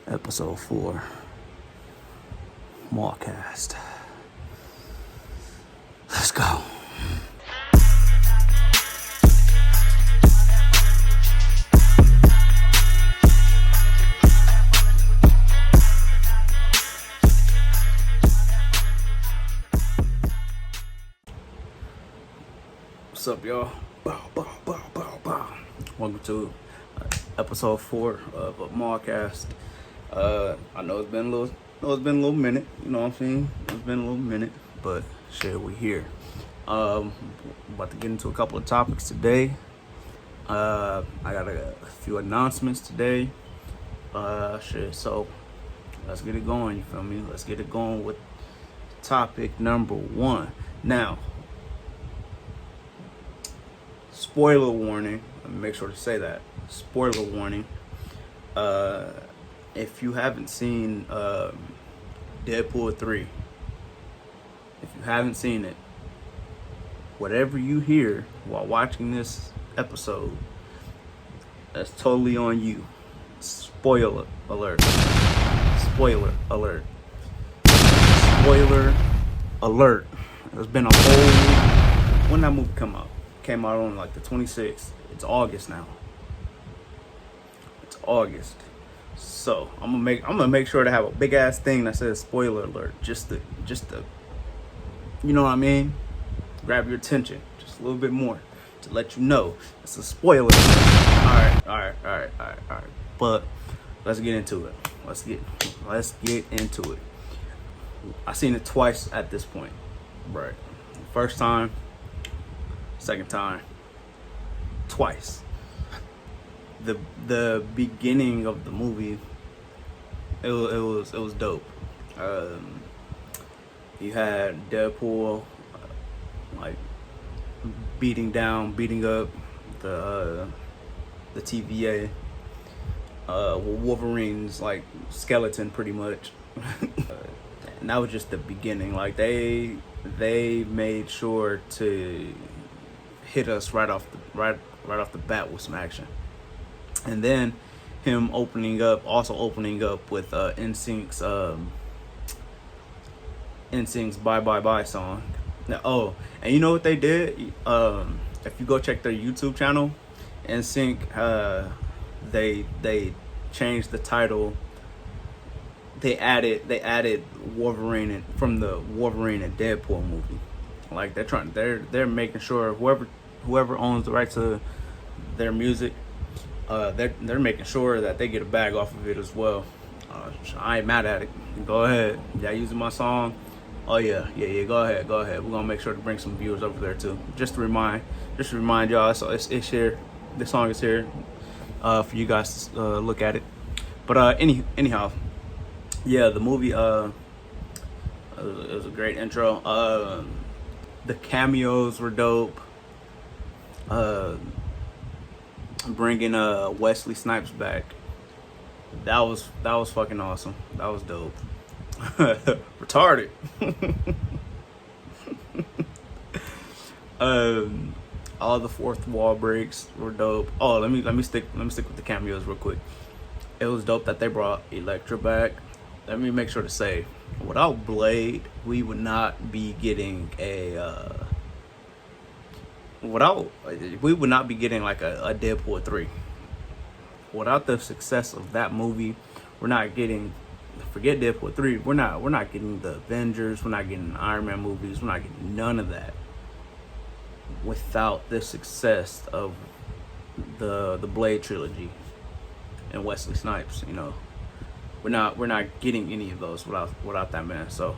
Episode 4, MAALKAST. Let's go. What's up, y'all? Bow, bow, bow, bow, bow. Welcome to episode 4 of MAALKAST. I know it's been a little minute. You know what I'm saying? It's been a little minute, but shit, we here. About to get into a couple of topics today. I got a few announcements today. So let's get it going. You feel me? Let's get it going with topic number 1. Now, spoiler warning. Let me make sure to say that. Spoiler warning. If you haven't seen Deadpool 3, if you haven't seen it, whatever you hear while watching this episode, that's totally on you. Spoiler alert. Spoiler alert. Spoiler alert. There's been a whole... When that movie come out? Came out on like the 26th. It's August now. It's August. So I'm gonna make sure to have a big ass thing that says spoiler alert. Just to you know what I mean? Grab your attention just a little bit more to let you know it's a spoiler alert. Alright. But let's get into it. Let's get into it. I've seen it twice at this point. Right. First time, second time, twice. The beginning of the movie, it was dope. You had Deadpool like beating up the TVA, Wolverine's like skeleton pretty much. And that was just the beginning. Like they made sure to hit us right off the bat with some action. And then him opening up with NSYNC's Bye Bye Bye song. Now, and you know what they did? If you go check their YouTube channel, NSYNC, they changed the title. They added Wolverine from the Wolverine and Deadpool movie. Like they're making sure whoever owns the rights to their music, they're making sure that they get a bag off of it as well. I ain't mad at it. Go ahead. Y'all using my song? Oh yeah. Go ahead. We're gonna make sure to bring some viewers over there too. Just to remind y'all, so it's here. This song is here for you guys to look at it. But anyhow, yeah, the movie it was a great intro. The cameos were dope. Bringing Wesley Snipes back, that was fucking awesome. That was dope. Retarded. All the fourth wall breaks were dope. Oh, let me stick with the cameos real quick. It was dope that they brought Elektra back. Let me make sure to say, without Blade, we would not be getting like a Deadpool 3. Without the success of that movie, we're not getting, forget Deadpool 3, we're not getting the Avengers, we're not getting Iron Man movies, we're not getting none of that without the success of the Blade trilogy and Wesley Snipes. You know, we're not getting any of those without that man. So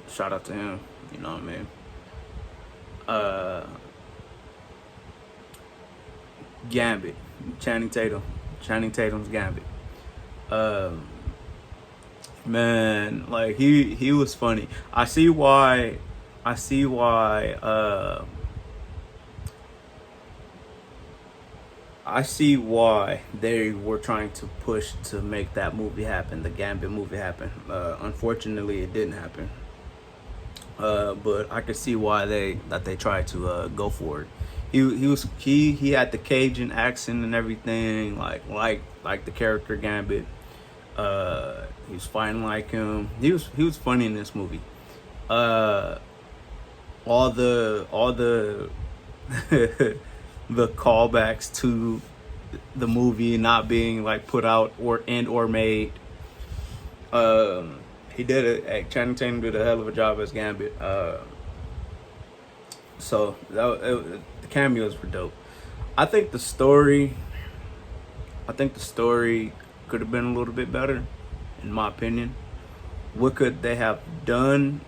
shout out to him, you know what I mean? Gambit, Channing Tatum's Gambit. Man, like he was funny. I see why they were trying to push to make that movie happen, the Gambit movie happen. Unfortunately, it didn't happen. But I could see why they tried to go for it. He had the Cajun accent and everything, like the character Gambit. He was fighting like him. He was funny in this movie. Uh, all the the callbacks to the movie not being like put out or made. He did it. Channing Tatum did a hell of a job as Gambit. So the cameos were dope. I think the story. I think the story could have been a little bit better, in my opinion. What could they have done?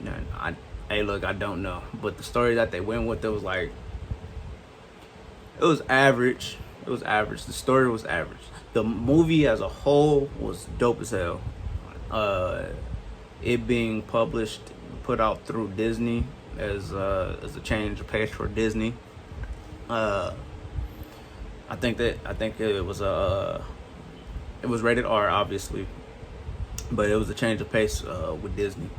Hey, look, I don't know. But the story that they went with, it was average. It was average. The story was average. The movie as a whole was dope as hell. It being put out through Disney as a change of pace for Disney. I think it was rated R, obviously, but it was a change of pace with Disney.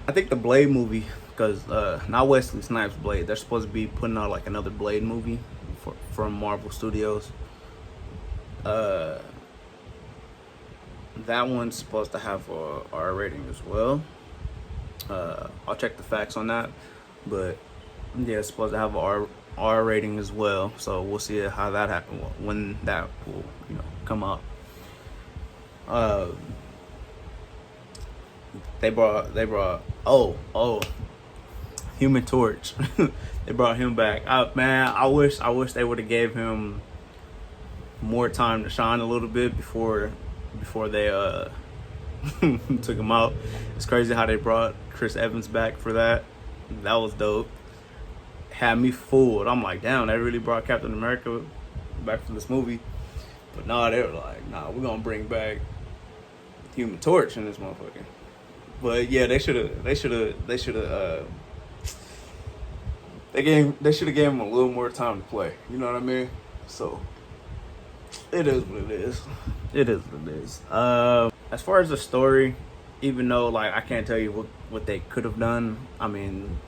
I think the Blade movie, because not Wesley Snipes' Blade, they're supposed to be putting out like another Blade movie from Marvel Studios. That one's supposed to have a R rating as well. I'll check the facts on that, but yeah, it's supposed to have a R rating as well. So we'll see how that happens, when that will come up. They brought Human Torch. They brought him back. Man, I wish they would have gave him more time to shine a little bit before they took him out. It's crazy how they brought Chris Evans back for that. That was dope. Had me fooled. I'm like, damn, they really brought Captain America back from this movie. But nah, they were like, nah, we're gonna bring back Human Torch in this motherfucker. But yeah, they should have gave him a little more time to play. You know what I mean? So it is what it is. It is what it is. As far as the story, even though like I can't tell you what they could have done. I mean,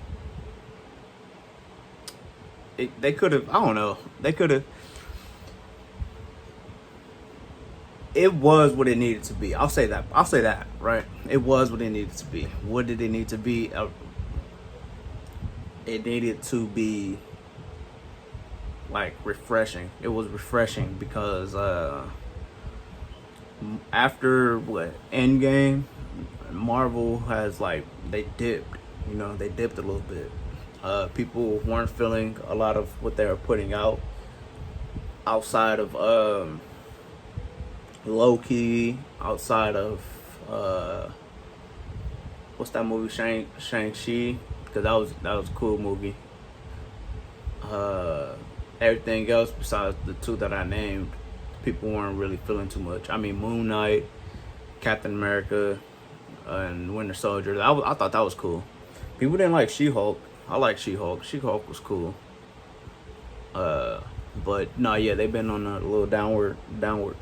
they could have. I don't know. They could have. It was what it needed to be. I'll say that, right? It was what it needed to be. What did it need to be? It needed to be like refreshing. It was refreshing because after Endgame, Marvel has they dipped. They dipped a little bit. People weren't feeling a lot of what they were putting out outside of Loki, outside of what's that movie, Shang-Chi, because that was a cool movie. Everything else besides the two that I named, people weren't really feeling too much. I mean, Moon Knight, Captain America, and Winter Soldier. I thought that was cool. People didn't like She-Hulk. I like She-Hulk. She-Hulk was cool. But no, yeah, they've been on a little downward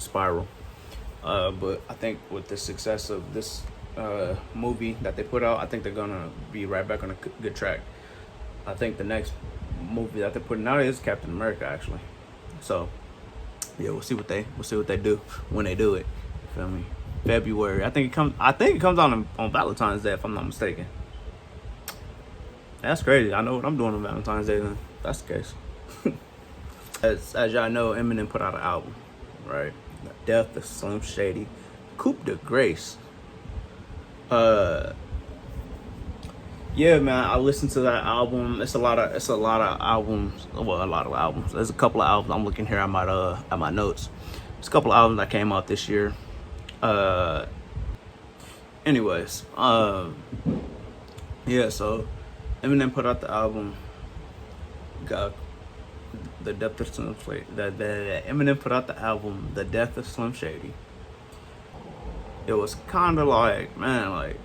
spiral. But I think with the success of this movie that they put out, I think they're gonna be right back on a good track. I think the next movie that they're putting out is Captain America, actually. So yeah, we'll see what they do when they do it. You feel me? February. I think it comes out on Valentine's Day, if I'm not mistaken. That's crazy. I know what I'm doing on Valentine's Day then. That's the case. As y'all know, Eminem put out an album, right? The Death of Slim Shady, Coup de Grace. Yeah, man, I listened to that album. It's a lot of albums. Well, a lot of albums. There's a couple of albums. I'm looking here at my notes. There's a couple of albums that came out this year. Anyways, yeah. So Eminem put out the album. Got the Death of Slim Shady. Eminem put out the album, The Death of Slim Shady. It was kind of like, man, like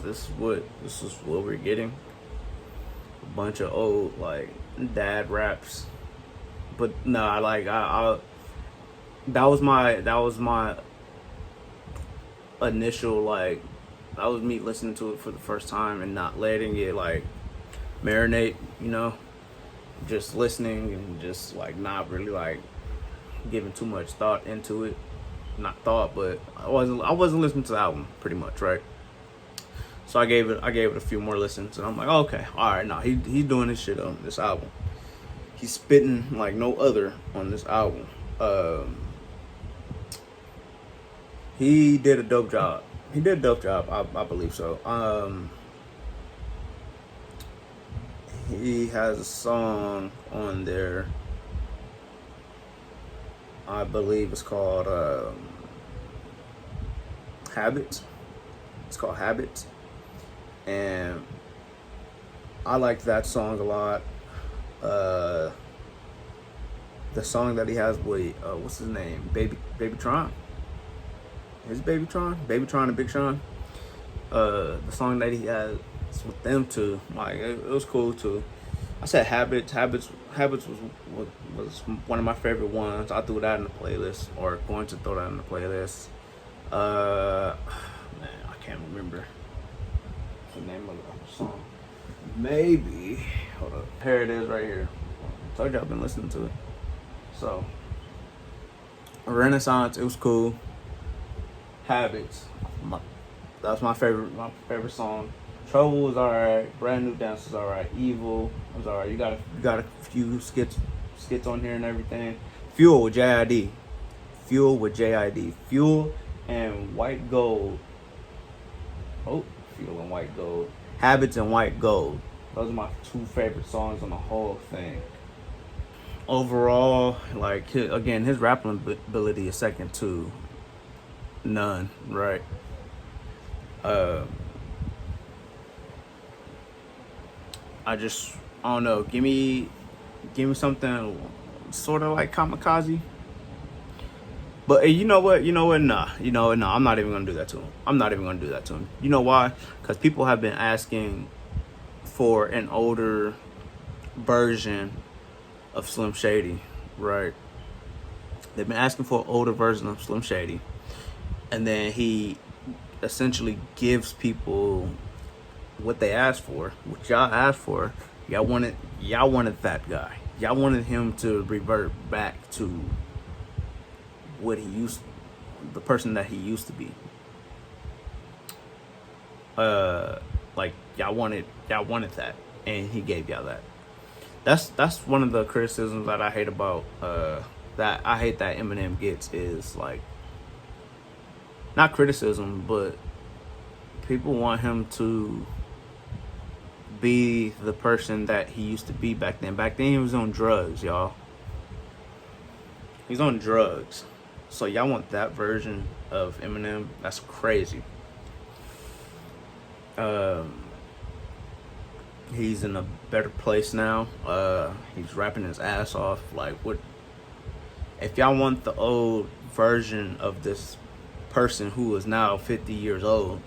this is what we're getting. A bunch of old dad raps, but nah, I that was my initial that was me listening to it for the first time and not letting it marinate, just listening and just not really giving too much thought into it. not thought, but I wasn't listening to the album pretty much, right? So I gave it a few more listens, and I'm like, okay, all right, nah, he's doing this shit on this album. He's spitting like no other on this album. He did a dope job. I believe so. He has a song on there. I believe it's called Habits. It's called Habits. And I like that song a lot. The song that he has with what's his name? Baby Tron. Is Baby Tron and Big Sean. The song that he has with them two, like it was cool too. I said Habits was one of my favorite ones. I threw that in the playlist, or going to throw that in the playlist. Man, I can't remember the name of the song. Maybe, hold up, here it is right here. I told you I've been listening to it. So Renaissance, it was cool. Habits, that's my favorite song. Trouble was alright. Brand New Dance was alright. Evil was alright. You got a few skits on here and everything. Fuel with JID. Fuel and White Gold. Oh, Fuel and White Gold. Habits and White Gold. Those are my two favorite songs on the whole thing. Overall, like, again, his rapping ability is second to none, right? I don't know. Give me something sort of like Kamikaze. But you know what? Nah. I'm not even gonna do that to him. You know why? Because people have been asking for an older version of Slim Shady, right? They've been asking for an older version of Slim Shady, and then he essentially gives people what they asked for, what y'all asked for. Y'all wanted that guy. Y'all wanted him to revert back to the person that he used to be. Like y'all wanted that, and he gave y'all that. That's one of the criticisms that I hate about that Eminem gets, is like, not criticism, but people want him to be the person that he used to be back then. Back then he was on drugs, y'all. He's on drugs. So y'all want that version of Eminem? That's crazy. He's in a better place now. He's rapping his ass off. Like, what? If y'all want the old version of this person who is now 50 years old,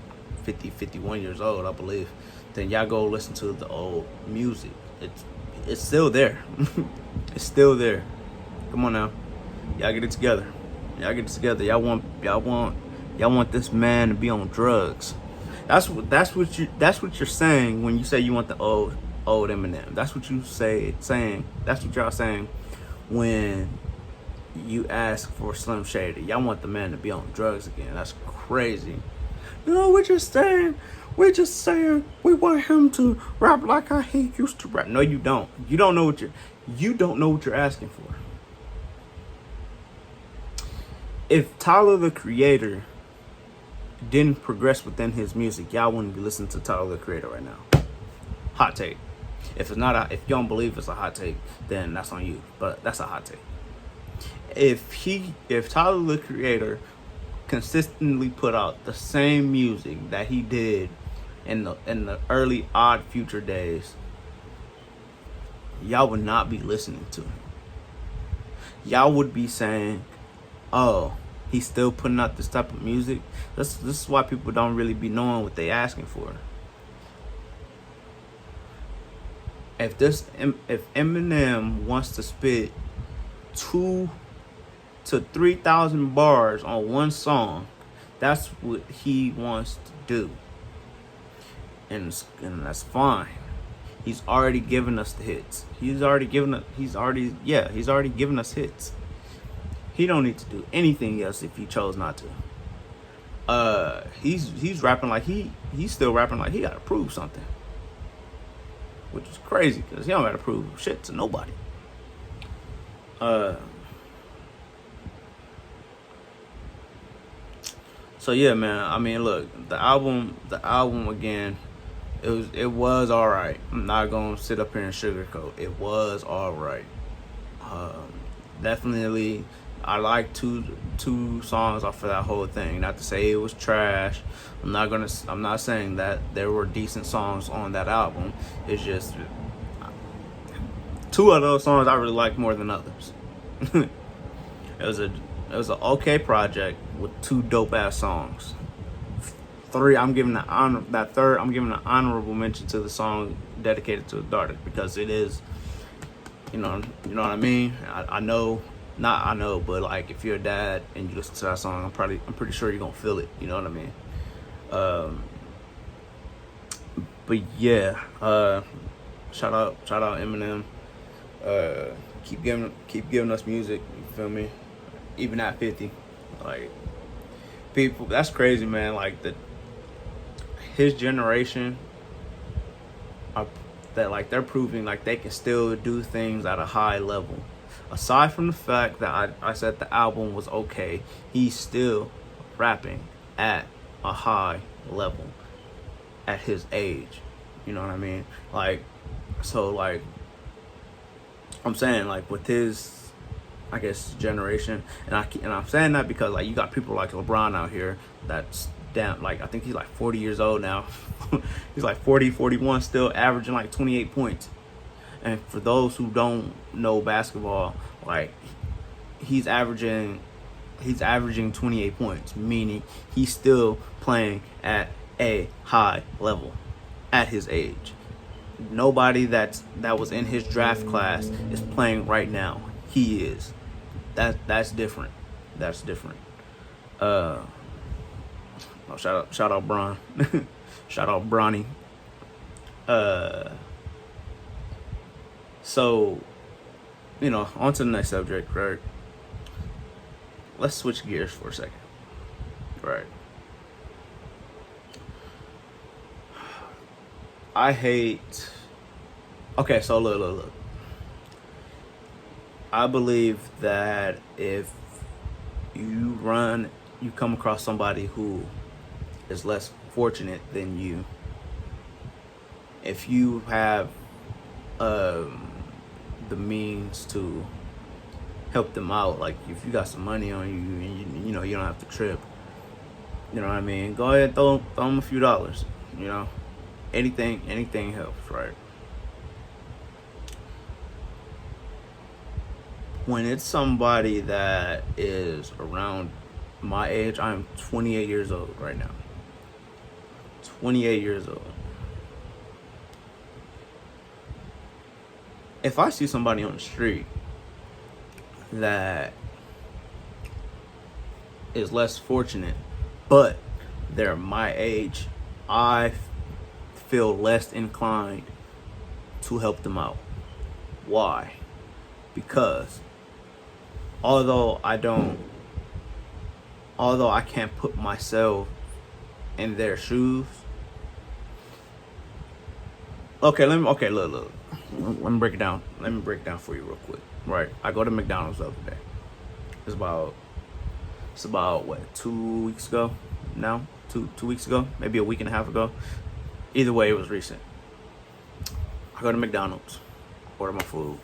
51 years old, I believe, then y'all go listen to the old music. It's still there. It's still there. Come on now, y'all get it together. Y'all want this man to be on drugs. That's what you're saying when you say you want the old Eminem. That's what you saying. That's what y'all saying when you ask for Slim Shady. Y'all want the man to be on drugs again. That's crazy. No, we're just saying we want him to rap like how he used to rap. No, you don't. You don't know what you're asking for. If Tyler the Creator didn't progress within his music, y'all wouldn't be listening to Tyler the Creator right now. Hot take. If you don't believe it's a hot take, then that's on you. But that's a hot take. If Tyler the Creator consistently put out the same music that he did in the early Odd Future days, y'all would not be listening to him. Y'all would be saying, oh, he's still putting out this type of music. This is why people don't really be knowing what they asking for. If Eminem wants to spit 2,000 to 3,000 bars on one song, that's what he wants to do, and that's fine. He's already given us the hits. He's already given us hits. He don't need to do anything else if he chose not to. He's rapping like he's still rapping like he gotta prove something, which is crazy because he don't gotta prove shit to nobody. So yeah, man. I mean, look, the album again, it was all right. I'm not gonna sit up here and sugarcoat. It was all right. Definitely, I like two songs off of that whole thing. Not to say it was trash. I'm not saying that there were decent songs on that album. It's just two of those songs I really liked more than others. It was an okay project with two dope ass songs. Three, I'm giving an honorable mention to the song dedicated to his daughter, because it is, you know what I mean. But like, if you're a dad and you listen to that song, I'm pretty sure you're gonna feel it. You know what I mean. But yeah, shout out Eminem. Keep giving us music. You feel me? Even at 50, like, people, that's crazy, man. Like, his generation, they're proving like they can still do things at a high level. Aside from the fact that I said the album was okay, he's still rapping at a high level at his age. You know what I mean? Like, so like, I'm saying, like, with his, I guess, generation, and I'm saying that because, like, you got people like LeBron out here that's damn, like, I think he's like 40 years old now. He's like 41, still averaging like 28 points. And for those who don't know basketball, like, he's averaging 28 points, meaning he's still playing at a high level at his age. Nobody that was in his draft class is playing right now. He is. That's different. That's different. Shout out Bron. Shout out Bronny. So, you know, on to the next subject, right? Let's switch gears for a second. Right. I hate. Okay, so look. I believe that if you come across somebody who is less fortunate than you, if you have the means to help them out, like if you got some money on you and you know you don't have to trip, you know what I mean, go ahead, throw them a few dollars. You know, anything helps, right? When it's somebody that is around my age, I'm 28 years old right now. 28 years old. If I see somebody on the street that is less fortunate, but they're my age, I feel less inclined to help them out. Why? Because although I can't put myself in their shoes. Look. Let me break it down. Let me break it down for you real quick. Right. I go to McDonald's the other day. It's about what, 2 weeks ago now? Two weeks ago, maybe a week and a half ago. Either way, it was recent. I go to McDonald's, order my food,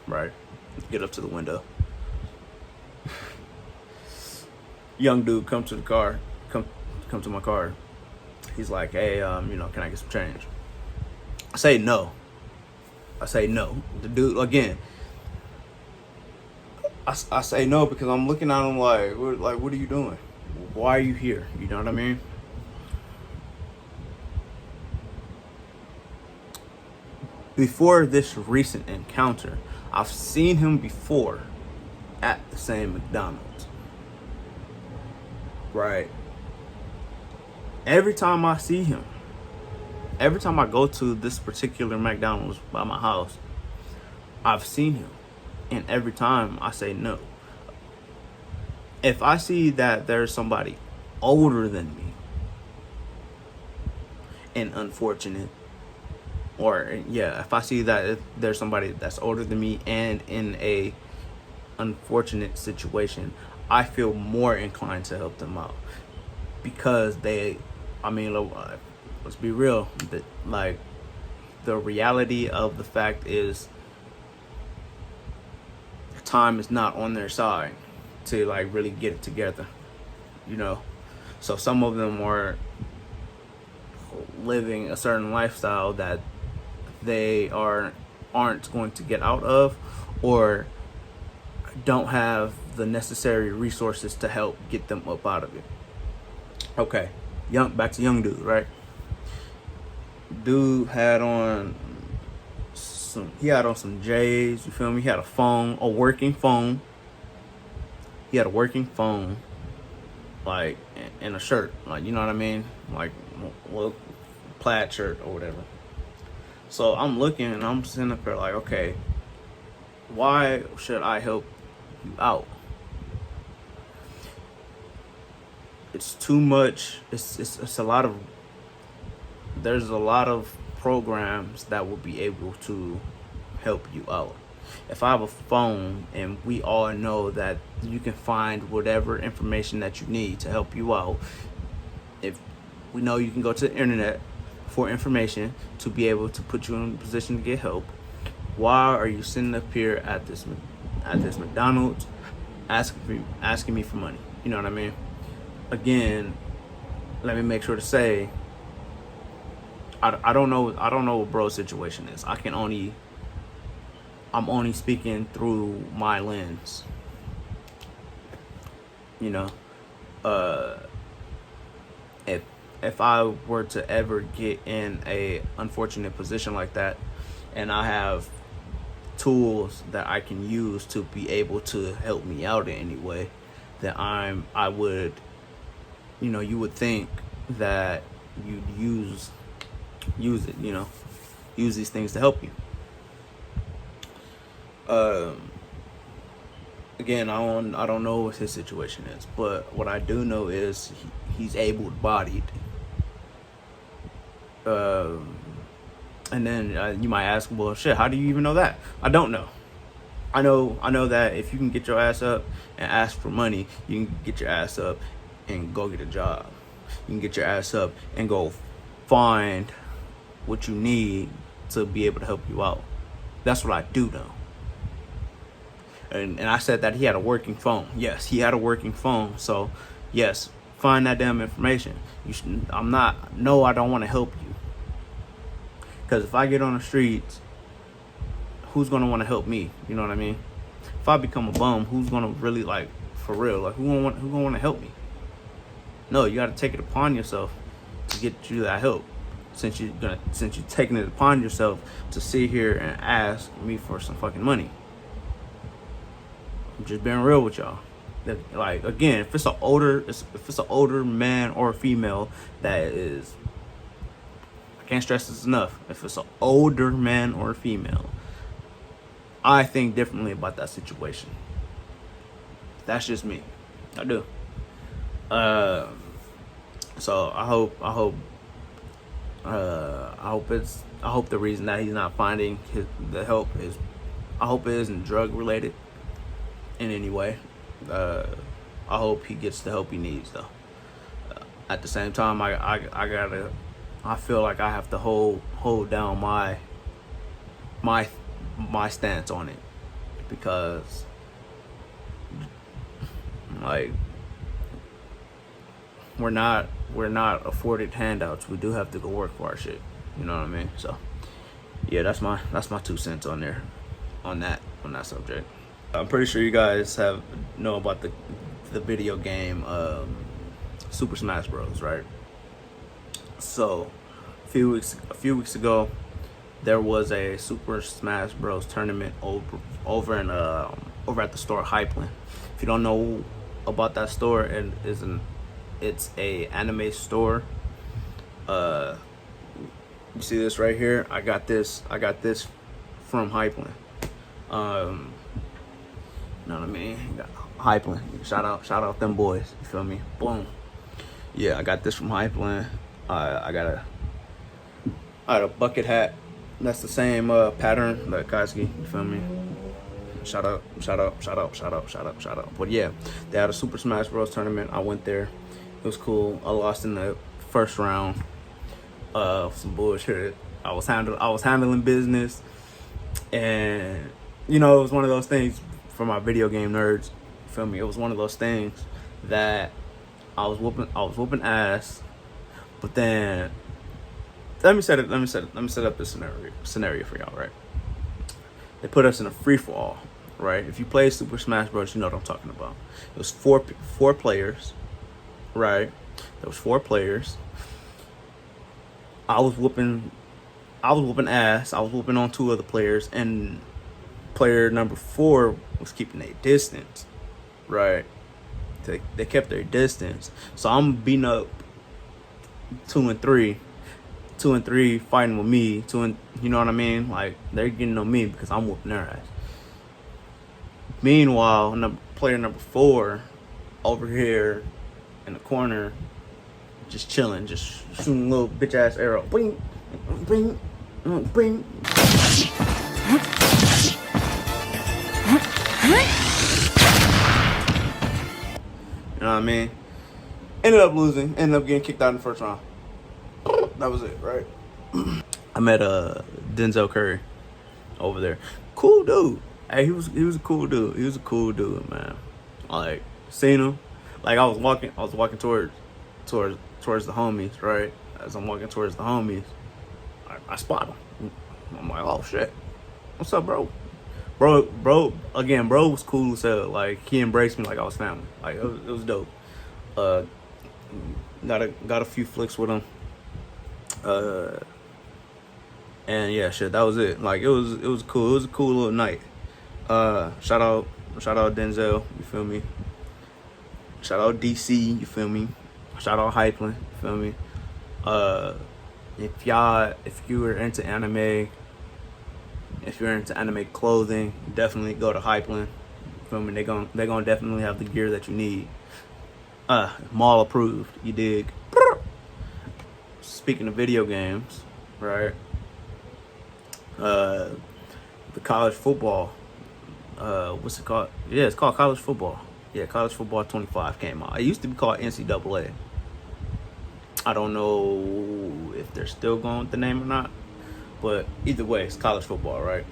right? Get up to the window. Young dude come to my car. He's like, hey, can I get some change? I say no. The dude, again, I say no because I'm looking at him like, what are you doing? Why are you here? You know what I mean? Before this recent encounter, I've seen him before at the same McDonald's. Right. Every time I see him, every time I go to this particular McDonald's by my house, I've seen him. And every time I say no. if I see that there's somebody older than me and unfortunate, or yeah, if I see that if there's somebody that's older than me and in a unfortunate situation, I feel more inclined to help them out because I mean, let's be real, that like the reality of the fact is time is not on their side to like really get it together, you know. So some of them are living a certain lifestyle that they aren't going to get out of, or don't have the necessary resources to help get them up out of it. Okay, back to young dude, right? Dude had on some J's, you feel me? He had a working phone. He had a working phone, like, and a shirt, like, you know what I mean? Like, well, plaid shirt or whatever. So I'm looking and I'm sitting up there like, okay, why should I help you out? It's too much. It's a lot of, there's a lot of programs that will be able to help you out. If I have a phone and we all know that you can find whatever information that you need to help you out, if we know you can go to the internet for information to be able to put you in a position to get help, why are you sitting up here at this McDonald's asking me for money? You know what I mean? Again, let me make sure to say, I don't know what bro's situation is. I'm only speaking through my lens. You know, if I were to ever get in a unfortunate position like that, and I have tools that I can use to be able to help me out in any way, then I would, you know, you would think that you'd use it, you know, use these things to help you. Again, I don't know what his situation is, but what I do know is he's able-bodied. And then you might ask, well, shit, how do you even know that? I don't know. I know that if you can get your ass up and ask for money, you can get your ass up and go get a job. You can get your ass up and go find what you need to be able to help you out. That's what I do know. And I said that he had a working phone. Yes, he had a working phone. So, yes, find that damn information. I don't want to help you. Because if I get on the streets, who's going to want to help me? You know what I mean? If I become a bum, who's going to really, like, for real, like, who gonna want to help me? No, you got to take it upon yourself to get you that help. Since you're taking it upon yourself to sit here and ask me for some fucking money. I'm just being real with y'all. Like, again, if it's an older man or female that is, I can't stress this enough. If it's an older man or female, I think differently about that situation. That's just me. I do. So I hope the reason that he's not finding the help is, I hope it isn't drug related in any way. I hope he gets the help he needs though. At the same time, I feel like I have to hold down my stance on it, because like we're not afforded handouts. We do have to go work for our shit. You know what I mean? So yeah, that's my 2 cents on there, on that subject. I'm pretty sure you guys know about the video game Super Smash Bros, right? So a few weeks ago, there was a Super Smash Bros tournament over at the store Hypeland. If you don't know about that store, it's a anime store. You see this right here? I got this from Hypeland. You know what I mean? Got Hypeland. Shout out them boys. You feel me? Boom. Yeah, I got this from Hypeland. I got a bucket hat. That's the same pattern that Koski. You feel me? Shout out. But yeah, they had a Super Smash Bros. Tournament. I went there. It was cool. I lost in the first round. Some bullshit. I was handling business, and you know, it was one of those things for my video game nerds. You feel me? It was one of those things that I was whooping ass, but then let me set up this scenario for y'all, right? They put us in a free for all, right? If you play Super Smash Bros., you know what I'm talking about. It was four players, right? There was 4 players. I was whooping ass. I was whooping on 2 other players, and player number 4 was keeping their distance, right? They kept their distance. So I'm beating up 2 and 3 fighting with me. You know what I mean? Like, they're getting on me because I'm whooping their ass. Meanwhile, player number 4 over here in the corner, just chilling, just shooting a little bitch ass arrow. Bing, bing, bing. You know what I mean? Ended up losing. Ended up getting kicked out in the first round. That was it, right? I met Denzel Curry over there. Cool dude. Hey, he was a cool dude. He was a cool dude, man. Like, seen him. Like, I was walking towards the homies, right? As I'm walking towards the homies, I spot him. I'm like, oh shit. What's up, bro? Bro was cool as hell. Like, he embraced me like I was family. Like, it was dope. Got a few flicks with him. And yeah, shit, that was it. Like, it was cool. It was a cool little night. Shout out Denzel, you feel me? Shout out DC, you feel me? Shout out Hypeland, you feel me? If you were into anime, if you're into anime clothing, definitely go to Hypeland. You feel me? They gonna definitely have the gear that you need. Mall approved, you dig? Speaking of video games, right? The college football, what's it called? Yeah, it's called college football. Yeah, college football 25 came out. It used to be called NCAA. I don't know if they're still going with the name or not, but either way, it's college football, right?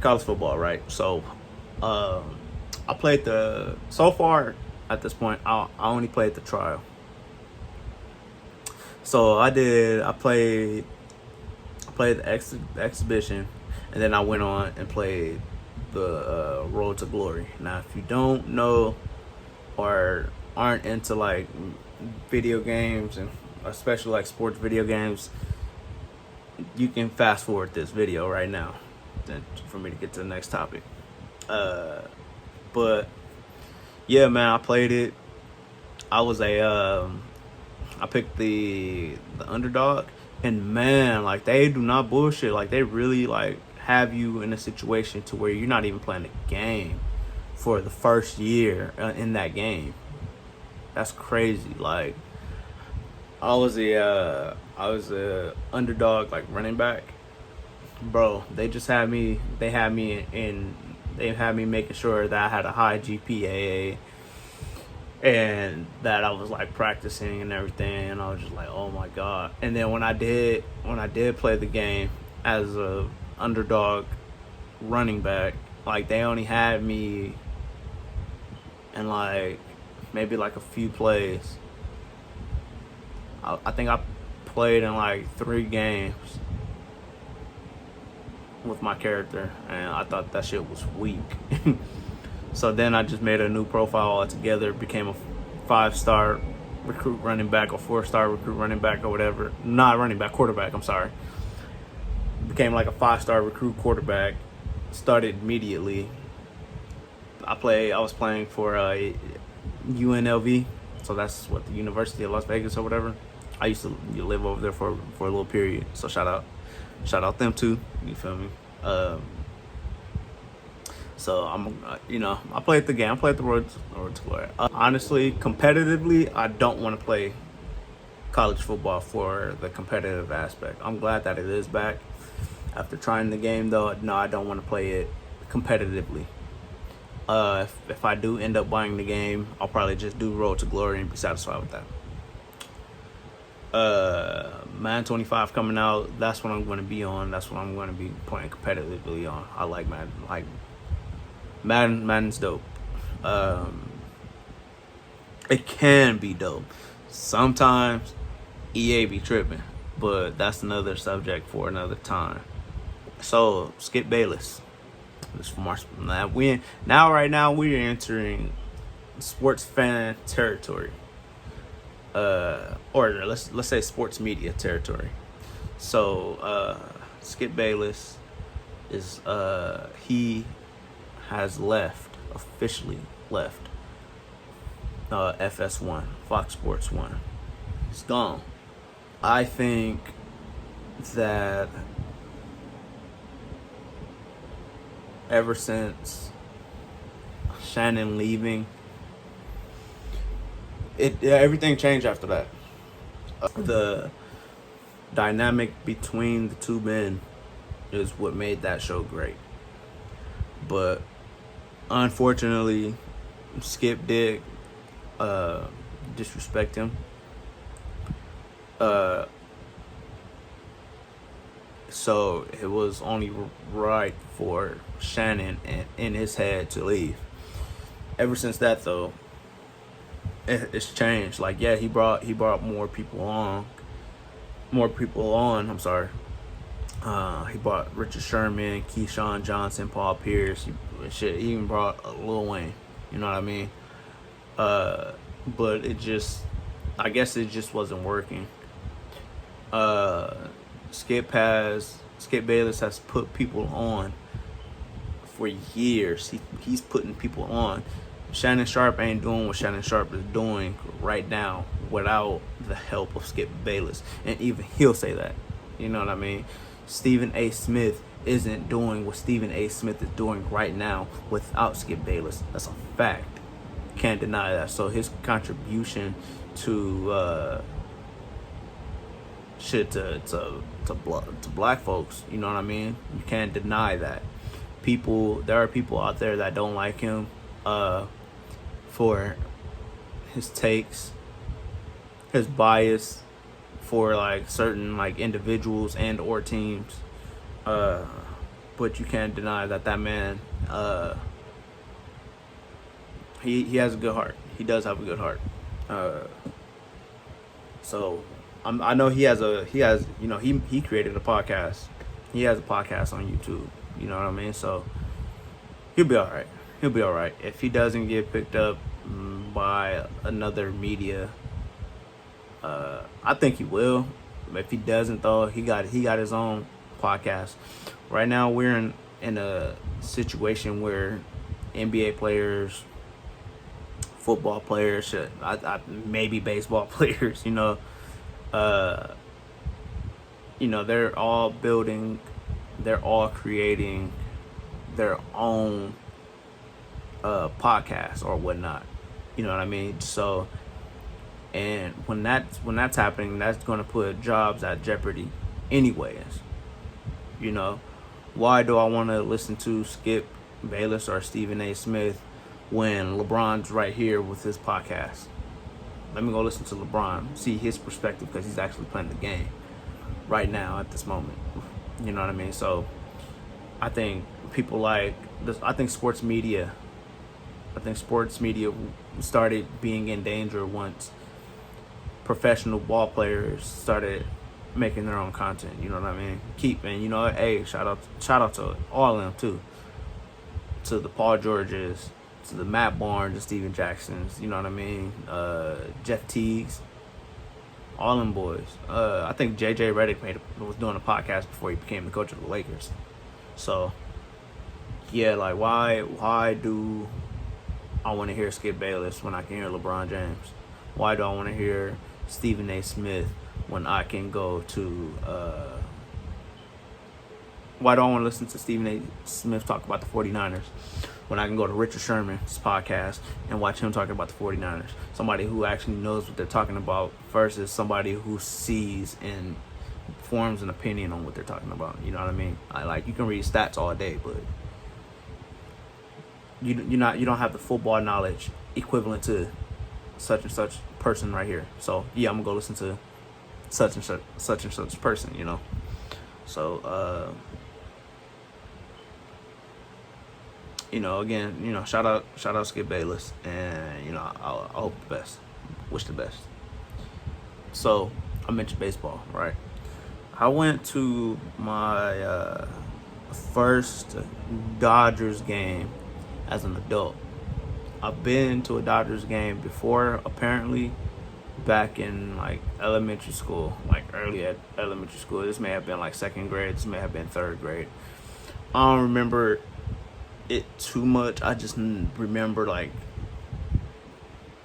College football, right? So, I played so far at this point, I only played the trial. So I played the exhibition, and then I went on and played the Road to Glory. Now, if you don't know or aren't into like video games, and especially like sports video games, you can fast forward this video right now for me to get to the next topic. But yeah, man, I played it. I picked the underdog, and man, like, they do not bullshit. Like, they really like have you in a situation to where you're not even playing the game for the first year in that game. That's crazy. Like, I was a underdog, like, running back, bro. They had me making sure that I had a high GPA and that I was like practicing and everything, and I was just like, oh my god. And then when I did play the game as a underdog running back, like, they only had me in like maybe like a few plays. I think I played in like 3 games with my character, and I thought that shit was weak. So then I just made a new profile altogether, became a 5-star recruit running back, or 4-star recruit running back, or whatever. Not running back, quarterback, I'm sorry. Became like a 5-star recruit quarterback. Started immediately. I was playing for UNLV, so that's what, the University of Las Vegas or whatever. I used to live over there for a little period, so shout out them too, you feel me? So I played the game. I played the Road to Glory. Honestly, competitively, I don't want to play college football for the competitive aspect. I'm glad that it is back. After trying the game, though, no, I don't want to play it competitively. If I do end up buying the game, I'll probably just do Road to Glory and be satisfied with that. Madden 25 coming out. That's what I'm going to be on. That's what I'm going to be playing competitively on. I like Madden. Madden's dope. It can be dope. Sometimes EA be tripping, but that's another subject for another time. So Skip Bayless. This from our right now we're entering sports fan territory. Or let's say sports media territory. So Skip Bayless is he has officially left FS1, Fox Sports 1. He's gone. I think that ever since Shannon leaving, everything changed after that. The dynamic between the two men is what made that show great. But unfortunately, Skip did disrespect him. So it was only right for Shannon in his head to leave. Ever since that, though, it's changed. Like, yeah, he brought more people on. I'm sorry. He brought Richard Sherman, Keyshawn Johnson, Paul Pierce. He even brought Lil Wayne. You know what I mean? But I guess it just wasn't working. Skip Bayless has put people on for years. He's putting people on. Shannon Sharp ain't doing what Shannon Sharp is doing right now without the help of Skip Bayless. And even he'll say that. You know what I mean? Stephen A. Smith isn't doing what Stephen A. Smith is doing right now without Skip Bayless. That's a fact. Can't deny that. So his contribution to to black folks, you know what I mean? You can't deny that. There are people out there that don't like him for his takes, his bias for like certain like individuals and or teams. But you can't deny that man he has a good heart. He does have a good heart. So I know he created a podcast. He has a podcast on YouTube. You know what I mean? So he'll be all right. If he doesn't get picked up by another media, I think he will. If he doesn't, though, he got his own podcast. Right now, we're in a situation where NBA players, football players, maybe baseball players, they're all creating their own podcast or whatnot. You know what I mean? So, and when that's happening, that's going to put jobs at jeopardy anyways. Why do I want to listen to Skip Bayless or Stephen A. Smith when LeBron's right here with his podcast? Let me go listen to LeBron, see his perspective, because he's actually playing the game right now at this moment. You know what I mean? So I think people like this. I think sports media started being in danger once professional ball players started making their own content. You know what I mean? Hey, shout out to all of them too. To the Paul Georges, to the Matt Barnes, the Steven Jacksons, you know what I mean? Jeff Teagues, all them boys. I think JJ Redick was doing a podcast before he became the coach of the Lakers. So yeah, like why do I want to hear Skip Bayless when I can hear LeBron James? Why do I want to hear Stephen A. Smith when I can go to why do I want to listen to Stephen A. Smith talk about the 49ers when I can go to Richard Sherman's podcast and watch him talking about the 49ers. Somebody who actually knows what they're talking about versus somebody who sees and forms an opinion on what they're talking about. You know what I mean? You can read stats all day, but you don't have the football knowledge equivalent to such and such person right here. So yeah, I'm gonna go listen to such and such person, you know. So you know, again, you know, shout out Skip Bayless, and you know, I hope the best, wish the best. So I mentioned baseball, right? I went to my first Dodgers game as an adult. I've been to a Dodgers game before, apparently, back in like elementary school, like early at elementary school. This may have been like second grade, this may have been third grade. I don't remember it too much. I just remember like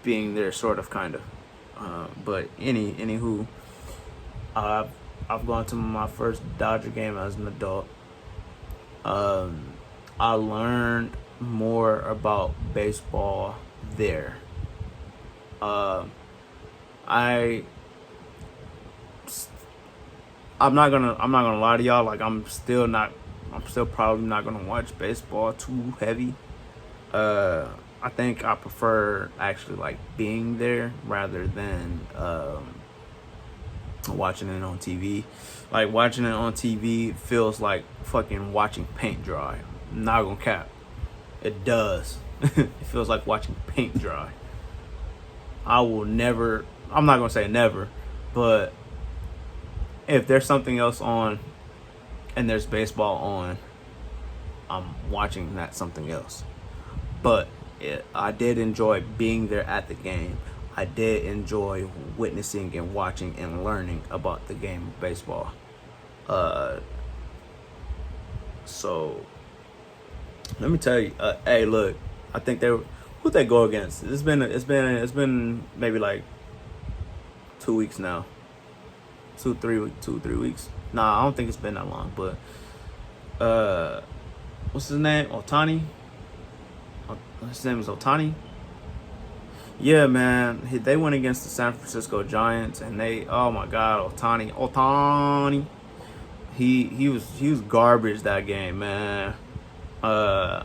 being there, sort of, kind of. But anywho, I've gone to my first Dodger game as an adult. I learned more about baseball there. I'm not gonna lie to y'all. Like I'm still probably not gonna watch baseball too heavy. I think I prefer actually like being there rather than watching it on TV. Like watching it on TV feels like fucking watching paint dry. I'm not gonna cap. It does. It feels like watching paint dry. I'm not gonna say never, but if there's something else on and there's baseball on, I'm watching that something else. But I did enjoy being there at the game. I did enjoy witnessing and watching and learning about the game of baseball. So let me tell you, hey, look, I think who'd they go against? It's been maybe like 2 weeks now. 2-3 weeks. Nah, I don't think it's been that long, but what's his name? Ohtani? His name is Ohtani? Yeah, man. They went against the San Francisco Giants, and oh my God, Ohtani. He was garbage that game, man. You're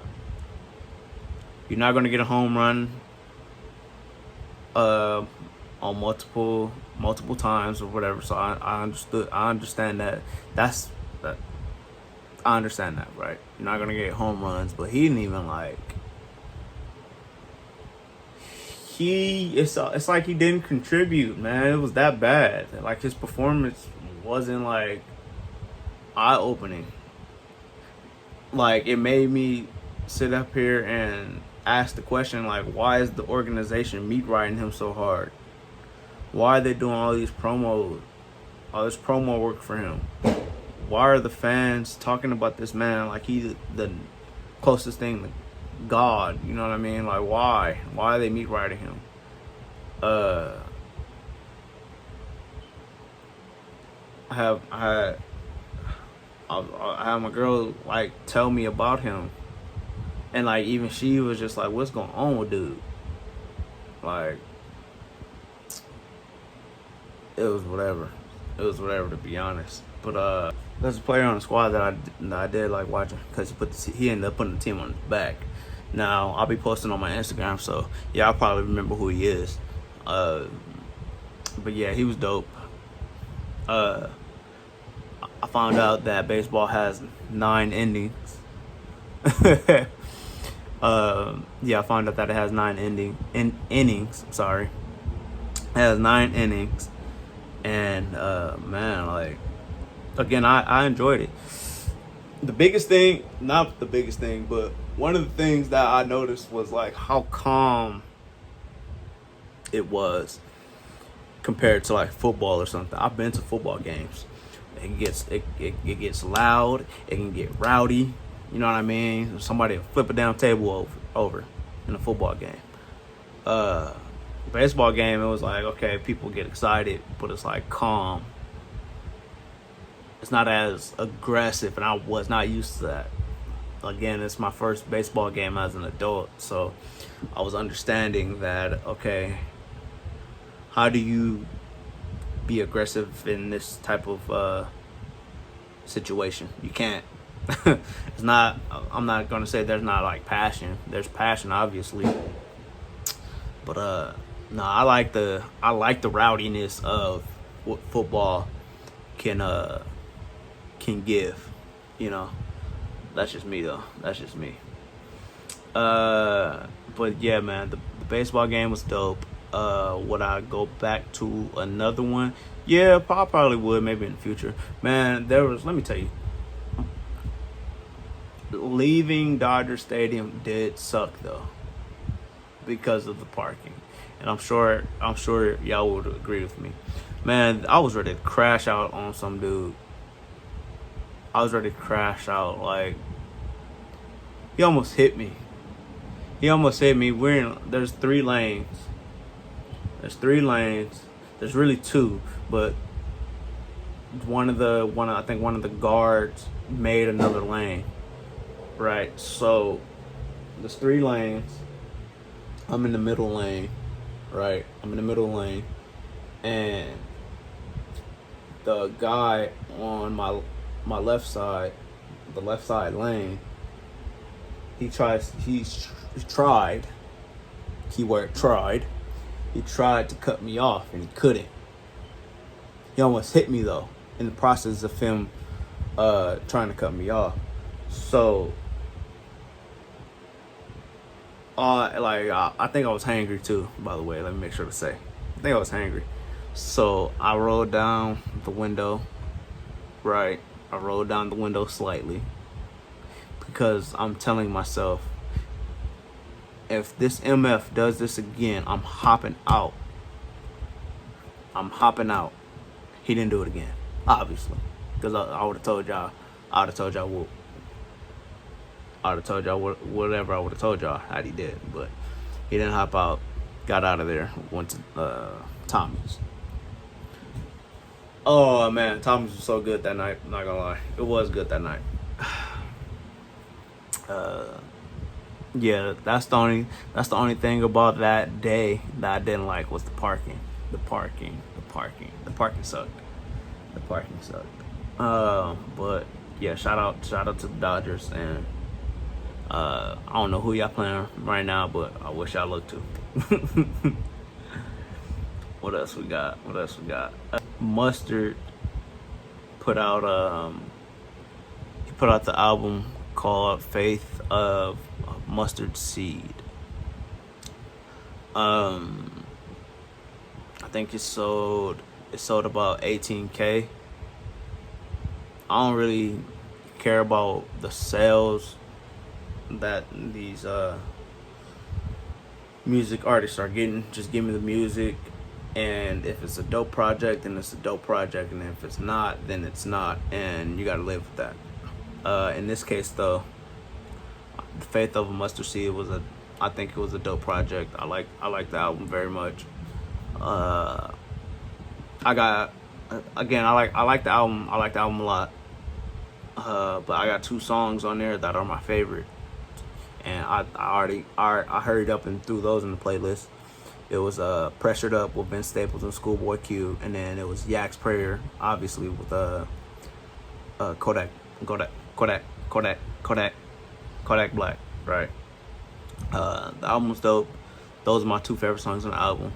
not gonna get a home run on multiple times or whatever. So I understand that. I understand that, right? You're not gonna get home runs, but he didn't even like. It's like he didn't contribute, man. It was that bad. Like his performance wasn't like eye-opening. Like it made me sit up here and ask the question, like, why is the organization meat riding him so hard? Why are they doing all this promo work for him? Why are the fans talking about this man like he's the closest thing to God? You know what I mean? Like, why? Why are they meat riding him? I had my girl like tell me about him, and like even she was just like, "What's going on with dude?" Like, it was whatever. It was whatever, to be honest. But there's a player on the squad that I did like watching because he ended up putting the team on his back. Now I'll be posting on my Instagram, so yeah, I'll probably remember who he is. But yeah, he was dope. I found out that baseball has 9 endings. Yeah, I found out that it has 9 innings. Sorry, it has 9 innings, and man, like, again, I enjoyed it. Not the biggest thing, but one of the things that I noticed was like how calm it was compared to like football or something. I've been to football games. It gets loud. It can get rowdy. You know what I mean? Somebody will flip a damn table over in a football game. Baseball game, it was like, okay, people get excited, but it's like calm. It's not as aggressive, and I was not used to that. again, it's my first baseball game as an adult, so I was understanding that, okay, how do you be aggressive in this type of situation? You can't. It's not, I'm not gonna say there's not like passion. There's passion, obviously, but no, I like the rowdiness of what football can give. You know, that's just me though. That's just me. But yeah, man, the baseball game was dope. Would I go back to another one? Yeah, I probably would, maybe in the future. Man, let me tell you, leaving Dodger Stadium did suck though, because of the parking. And I'm sure y'all would agree with me. Man, I was ready to crash out on some dude. I was ready to crash out. Like, he almost hit me. There's 3 lanes. There's really 2, but I think one of the guards made another lane. Right. So there's 3 lanes. I'm in the middle lane. Right. And the guy on my left side, the left side lane, he tried, keyword tried, he tried to cut me off and he couldn't. He almost hit me though in the process of him trying to cut me off. So I think I was hangry too, by the way. Let me make sure to say. I think I was hangry. So I rolled down the window. Right. I rolled down the window slightly, because I'm telling myself, if this MF does this again, I'm hopping out. He didn't do it again, obviously, because I would have told y'all. Whatever I would have told y'all how he did, but he didn't hop out. Got out of there. Went to Tommy's. Oh man, Tommy's was so good that night. I'm not gonna lie, it was good that night. Yeah, that's the only thing about that day that I didn't like was the parking. The parking sucked. But yeah, shout out to the Dodgers, and I don't know who y'all playing right now, but I wish y'all looked too. What else we got? Mustard put out the album called Faith of Mustard Seed. I think it sold about 18K. I don't really care about the sales that these music artists are getting. Just give me the music, and if it's a dope project, then it's a dope project, and if it's not, then it's not, and you gotta live with that. In this case though, The Faith of a Mustard Seed I think it was a dope project. I like the album very much. I like the album. I like the album a lot. But I got 2 songs on there that are my favorite, and I hurried up and threw those in the playlist. It was Pressured Up with Vince Staples and Schoolboy Q, and then it was Yak's Prayer, obviously, with Kodak Black, right? The album was dope. Those are my 2 favorite songs on the album.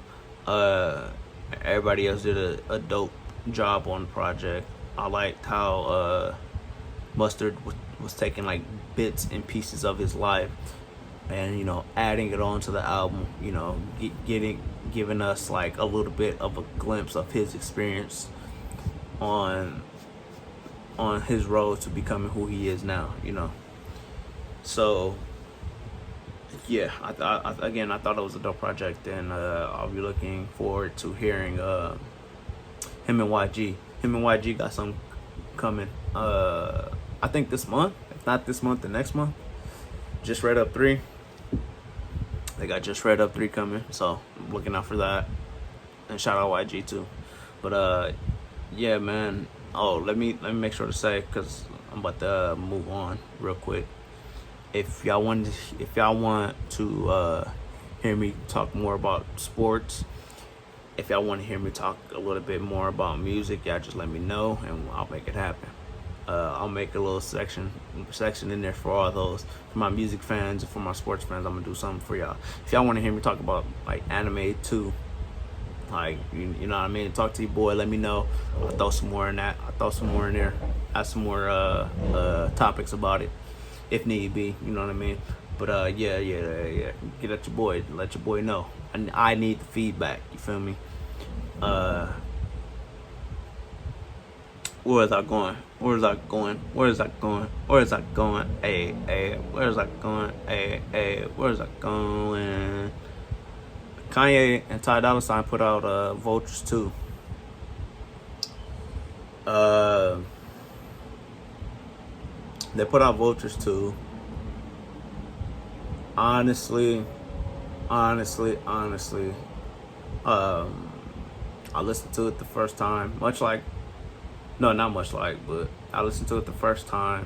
Everybody else did a dope job on the project. I liked how Mustard was taking like bits and pieces of his life, and adding it onto the album, giving us like a little bit of a glimpse of his experience on his road to becoming who he is now. So yeah, I thought it was a dope project, and I'll be looking forward to hearing him and YG. Him and YG got some coming. I think this month. If not this month, the next month. Just Read Up 3. They got Just Read Up 3 coming, so I'm looking out for that. And shout out YG too. But yeah, man. Oh, let me make sure to say, because I'm about to move on real quick. if y'all want to hear me talk more about sports, if y'all want to hear me talk a little bit more about music, y'all just let me know and I'll make it happen. I'll make a little section in there for all those, for my music fans and for my sports fans. I'm gonna do something for y'all. If y'all want to hear me talk about like anime too, like you know what I mean, talk to your boy. Let me know. I'll throw some more in that. I'll throw some more in there. Add some more topics about it, if need be. You know what I mean. But yeah. Get at your boy. Let your boy know. I need the feedback. You feel me? Where is I going? Where is I going? Where is I going? Where is I going? Hey, where is I going? Hey, where is I going? Kanye and Ty Dolla $ign put out Vultures 2. They put out Vultures 2. Honestly, I listened to it the first time, but I listened to it the first time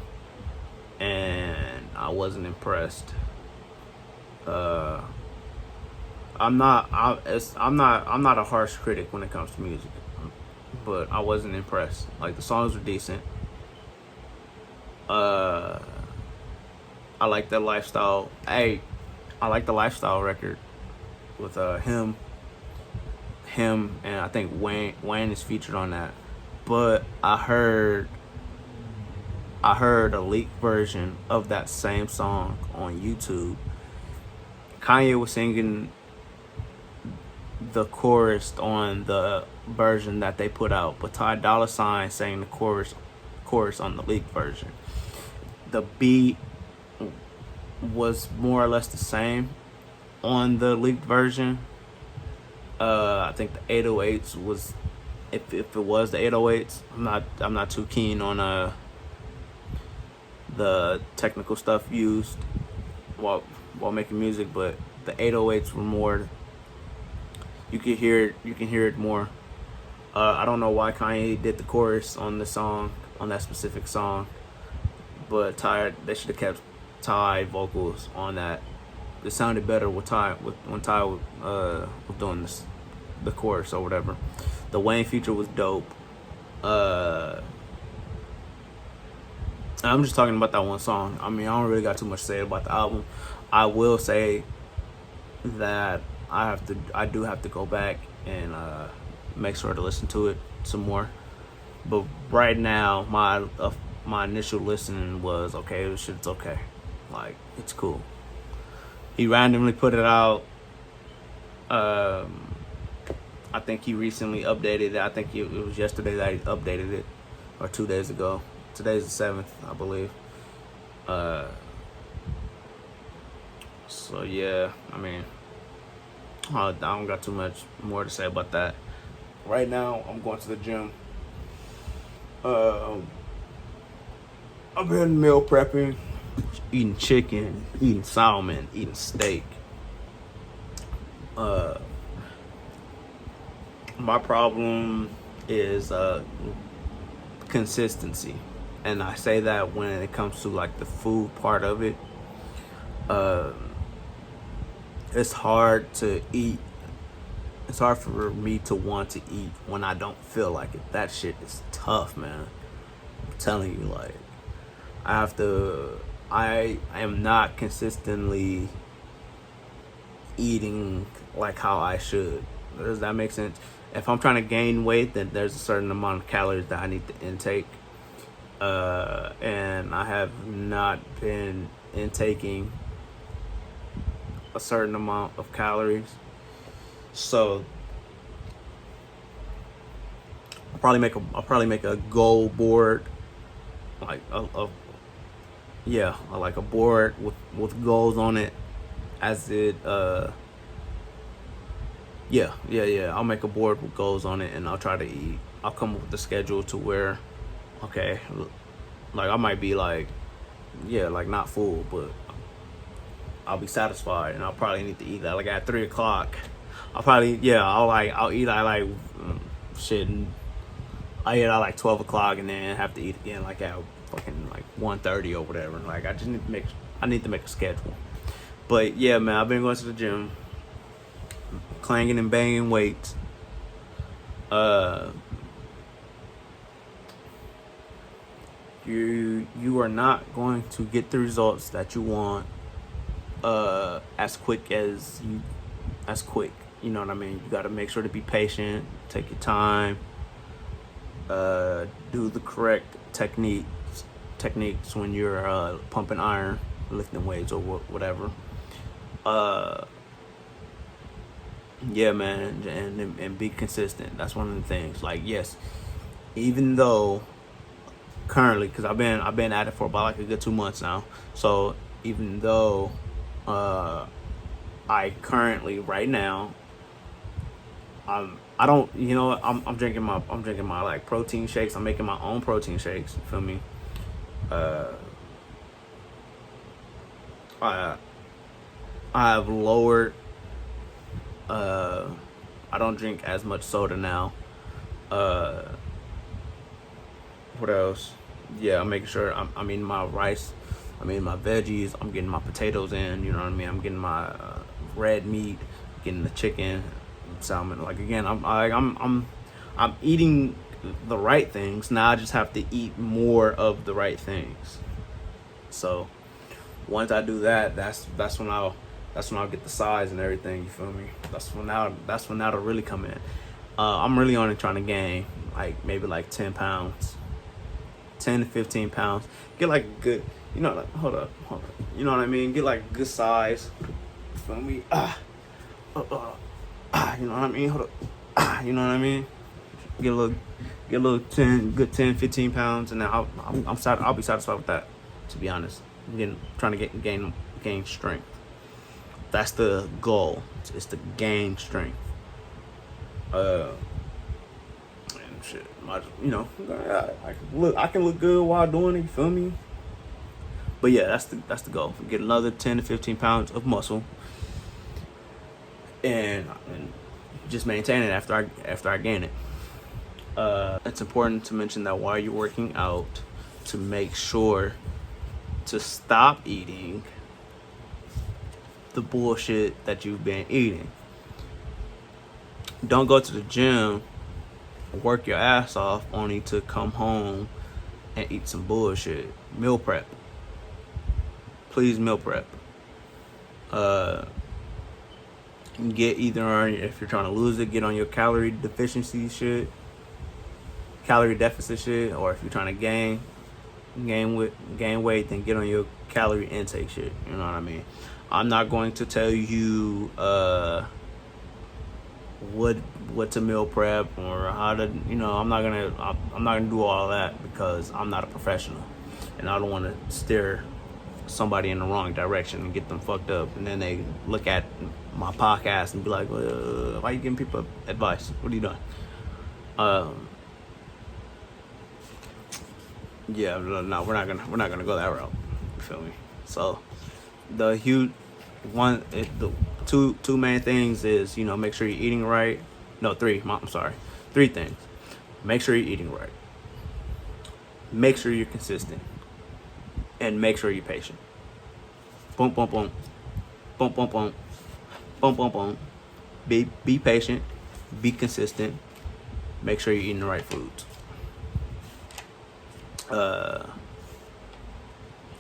and I wasn't impressed. I'm not a harsh critic when it comes to music, but I wasn't impressed. Like, the songs were decent. I like that lifestyle. I like the lifestyle record with him, and I think Wayne is featured on that. But I heard a leaked version of that same song on YouTube. Kanye was singing the chorus on the version that they put out, but Ty Dolla $ign sang the chorus on the leaked version. The beat was more or less the same on the leaked version. I think the 808s was, if it was the 808s, I'm not too keen on the technical stuff used while making music, but the 808s were more. You can hear it more. I don't know why Kanye did the chorus on that specific song, but they should have kept Ty vocals on that. It sounded better with Ty when Ty was doing the chorus or whatever. The Wayne feature was dope. I'm just talking about that one song. I mean, I don't really got too much to say about the album. I will say that I do have to go back and make sure to listen to it some more. But right now, my initial listening was okay. This shit's okay. Like, it's cool. He randomly put it out. I think he recently updated it. I think it was yesterday that he updated it, or 2 days ago. Today's the 7th, I believe. So yeah, I mean, I don't got too much more to say about that. Right now, I'm going to the gym. I've been meal prepping, eating chicken, eating salmon, eating steak. My problem is consistency, and I say that when it comes to like the food part of it. It's hard to eat. It's hard for me to want to eat when I don't feel like it. That shit is tough, man. I'm telling you, like, I am not consistently eating like how I should. Does that make sense? If I'm trying to gain weight, then there's a certain amount of calories that I need to intake. And I have not been intaking a certain amount of calories. So I'll probably make a goal board, like like a board with goals on it, as it I'll make a board with goals on it, and I'll try to eat. I'll come up with a schedule to where, okay, like I might be like not full, but I'll be satisfied, and I'll probably need to eat that like at 3 o'clock. I'll eat at like shit. I eat at like 12 o'clock, and then have to eat again like at fucking like 1:30 or whatever. Like, I just need to I need to make a schedule. But yeah, man, I've been going to the gym, clanging and banging weights. You are not going to get the results that you want as quick. You know what I mean? You got to make sure to be patient, take your time, do the correct techniques when you're pumping iron, lifting weights, or whatever. Yeah, man, and be consistent. That's one of the things. Like, yes, even though currently, because I've been at it for about like a good 2 months now, so even though I currently right now I don't, you know, I'm drinking my like protein shakes. I'm making my own protein shakes. You feel me? I have lowered. I don't drink as much soda now. What else? Yeah, I'm making sure I'm eating my rice. I'm eating my veggies. I'm getting my potatoes in. You know what I mean? I'm getting my red meat, getting the chicken, salmon. Like, again, I'm eating the right things. Now I just have to eat more of the right things. So once I do that, that's when I'll get the size and everything. You feel me? That's when that'll really come in. I'm really only trying to gain like maybe like 10 pounds, 10 to 15 pounds. Get like a good, you know, like, hold up. You know what I mean? Get like a good size. You feel me? You know what I mean? Hold up. You know what I mean? Get a little 10, 15 pounds, and then I'll be satisfied with that. To be honest, trying to gain strength. That's the goal. It's to gain strength. And shit, you know, I can look good while doing it. You feel me? But yeah, that's the goal. Get another 10 to 15 pounds of muscle, and just maintain it after I gain it. It's important to mention that while you're working out, to make sure to stop eating the bullshit that you've been eating. Don't go to the gym, work your ass off, only to come home and eat some bullshit. Meal prep. Please meal prep. Get either on, if you're trying to lose it, get on your calorie deficiency shit, calorie deficit shit, or if you're trying to gain weight, then get on your calorie intake shit. You know what I mean? I'm not going to tell you what to meal prep or how to, you know, I'm not gonna do all that, because I'm not a professional, and I don't want to steer somebody in the wrong direction and get them fucked up, and then they look at my podcast and be like, why are you giving people advice? What are you doing? Yeah, no, we're not gonna go that route. You feel me? So the two main things is, you know, make sure you're eating right. No, three. I'm sorry. 3 things. Make sure you're eating right. Make sure you're consistent, and make sure you're patient. Boom, boom, boom, boom, boom, boom, boom, boom, boom. Be patient. Be consistent. Make sure you're eating the right foods.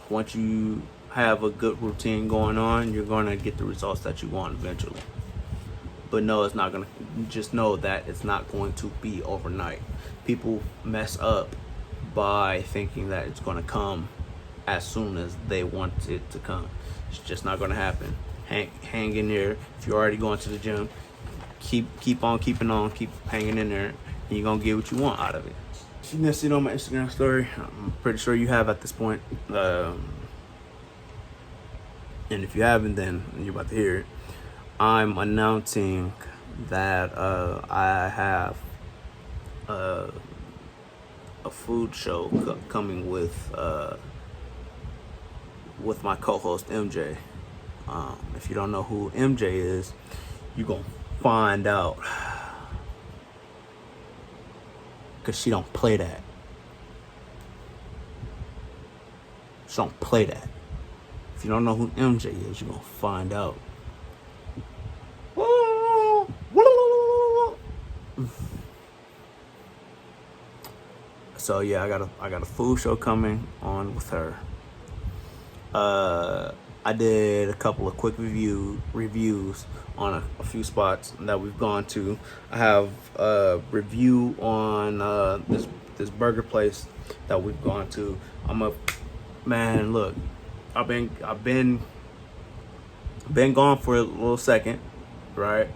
Once you have a good routine going on, you're going to get the results that you want eventually. But no, it's not going to, just know that it's not going to be overnight. People mess up by thinking that it's going to come as soon as they want it to come. It's just not going to happen. Hang in there. If you're already going to the gym, keep on keeping on, keep hanging in there, and you're going to get what you want out of it. You didn't see it on my Instagram story. I'm pretty sure you have at this point. And if you haven't, then you're about to hear it. I'm announcing that I have a food show coming with my co-host MJ. If you don't know who MJ is, you're gonna find out, because she don't play that. She don't play that. If you don't know who MJ is, you're gonna find out. So yeah, I got a food show coming on with her. I did a couple of quick reviews on a few spots that we've gone to. I have a review on this burger place that we've gone to. Man, look, I've been gone for a little second, right?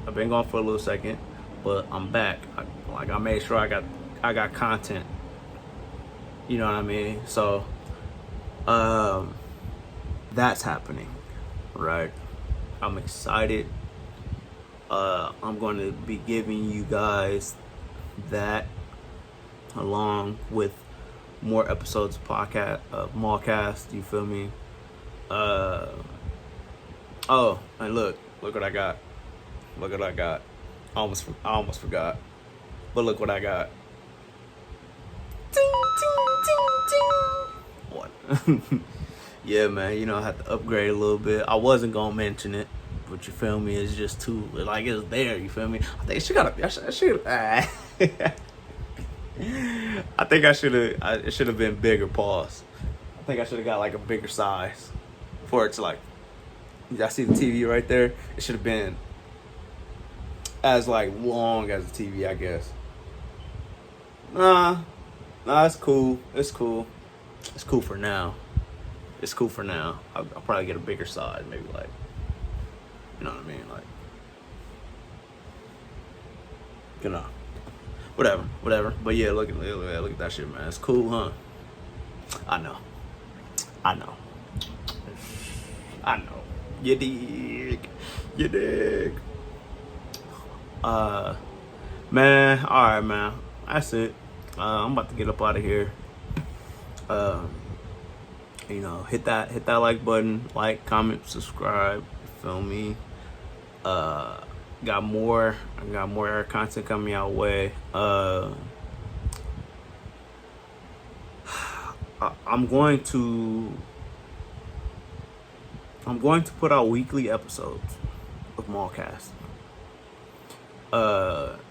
I've been gone for a little second, but I'm back. I made sure I got content. You know what I mean? So, that's happening, right? I'm excited. I'm going to be giving you guys that along with more episodes of MAALKAST. You feel me? Oh, and look what I got. Look what I got. I almost forgot. But look what I got. Ding, ding, ding, ding. What? Yeah, man, you know, I had to upgrade a little bit. I wasn't gonna mention it, but you feel me? It's just too, like, it's there, you feel me? I think it should have been bigger, pause. I think I should have got, like, a bigger size for it to, like, y'all see the TV right there? It should have been as, like, long as the TV, I guess. Nah, it's cool. It's cool for now. It's cool for now. I'll probably get a bigger size, maybe, like, you know what I mean, like, you know, whatever. But yeah, look at that shit, man. It's cool, huh? I know. You dig. Man, all right, man. That's it. I'm about to get up out of here. You know, hit that like button, like, comment, subscribe. Feel me? Got more content coming our way. I'm going to put out weekly episodes of MAALKAST.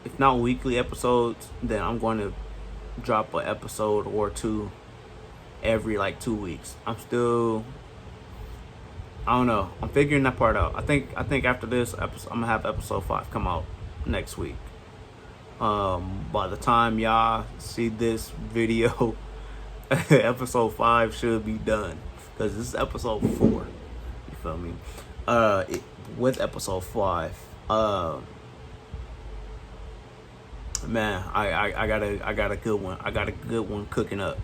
If not weekly episodes, then I'm going to drop an episode or two every, like, 2 weeks. I don't know. I'm figuring that part out. I think after this episode, I'm gonna have episode 5 come out next week. By the time y'all see this video, episode 5 should be done, because this is episode 4. You feel me? With episode 5, man, I got a good one. I got a good one cooking up.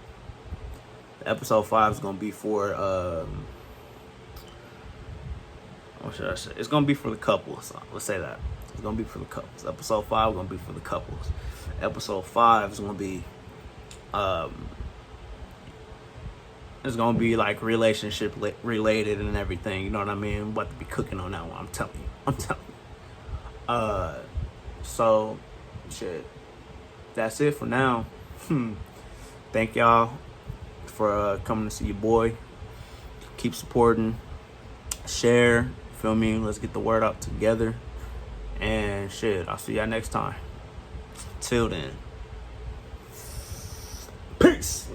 Episode 5 is gonna be for what should I say? It's gonna be for the couples. Let's say that. It's gonna be for the couples. Episode 5 is gonna be for the couples. Episode 5 is gonna be it's gonna be like relationship related and everything. You know what I mean? I'm about to be cooking on that one. I'm telling you. So shit. That's it for now. Thank y'all for coming to see your boy. Keep supporting. Share. Feel me? Let's get the word out together. And shit, I'll see y'all next time. Till then. Peace.